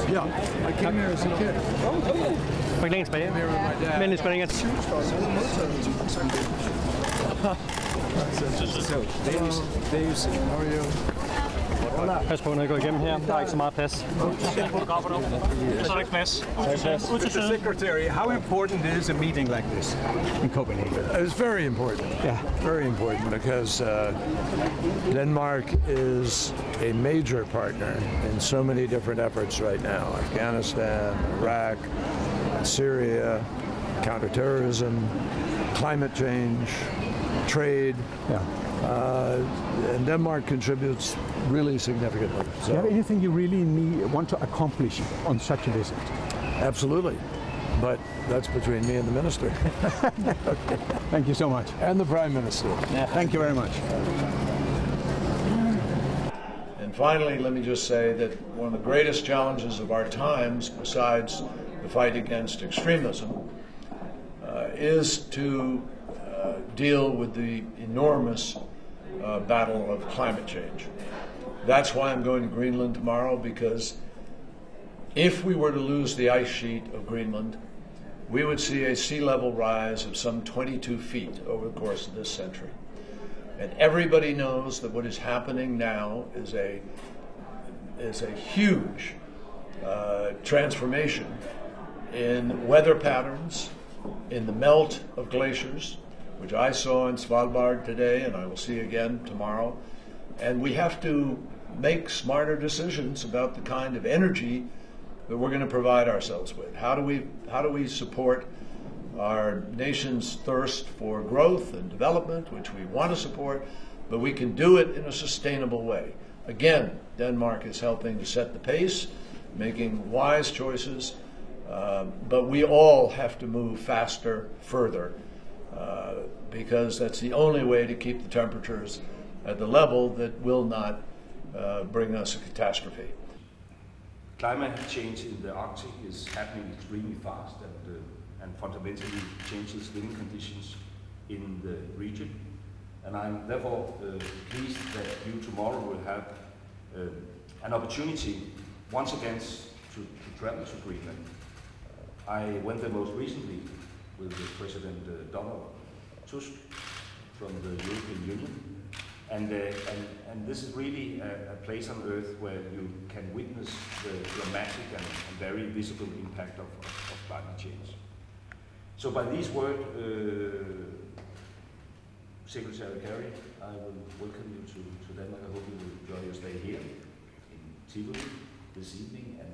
Yeah, I came here as a kid. For ikke længe tilbage. Men det skulle ikke So, Dave, how are you? Pas på, når jeg går igennem her. Der er ikke så meget plads. Så er der ikke plads. Mr. Secretary, how important is a meeting like this in Copenhagen? It's very important. Yeah. Very important because Denmark is a major partner in so many different efforts right now. Afghanistan, Iraq, Syria, counterterrorism, climate change, trade. Yeah. And Denmark contributes really significantly. So, Do you have anything you really want to accomplish on such a visit? absolutely. But that's between me and the minister. Okay. Thank you so much. And the Prime Minister. Yeah, thank you very much. And finally, let me just say that one of the greatest challenges of our times, besides the fight against extremism, is to deal with the enormous battle of climate change. That's why I'm going to Greenland tomorrow, because if we were to lose the ice sheet of Greenland, we would see a sea level rise of some 22 feet over the course of this century. And everybody knows that what is happening now is a huge transformation in weather patterns, in the melt of glaciers, which I saw in Svalbard today and I will see again tomorrow. And we have to make smarter decisions about the kind of energy that we're going to provide ourselves with. How do we support our nation's thirst for growth and development, which we want to support, but we can do it in a sustainable way. Again, Denmark is helping to set the pace, making wise choices, but we all have to move faster, further, because that's the only way to keep the temperatures at the level that will not bring us a catastrophe. Climate change in the Arctic is happening extremely fast and fundamentally changes living conditions in the region. And I'm therefore pleased that you tomorrow will have an opportunity once again to travel to Greenland. I went there most recently with President Donald Tusk from the European Union. And this is really a place on earth where you can witness the dramatic and very visible impact of climate change. So by these words, Secretary Kerry, I will welcome you to Denmark. I hope you will enjoy your stay here in Tivoli this evening and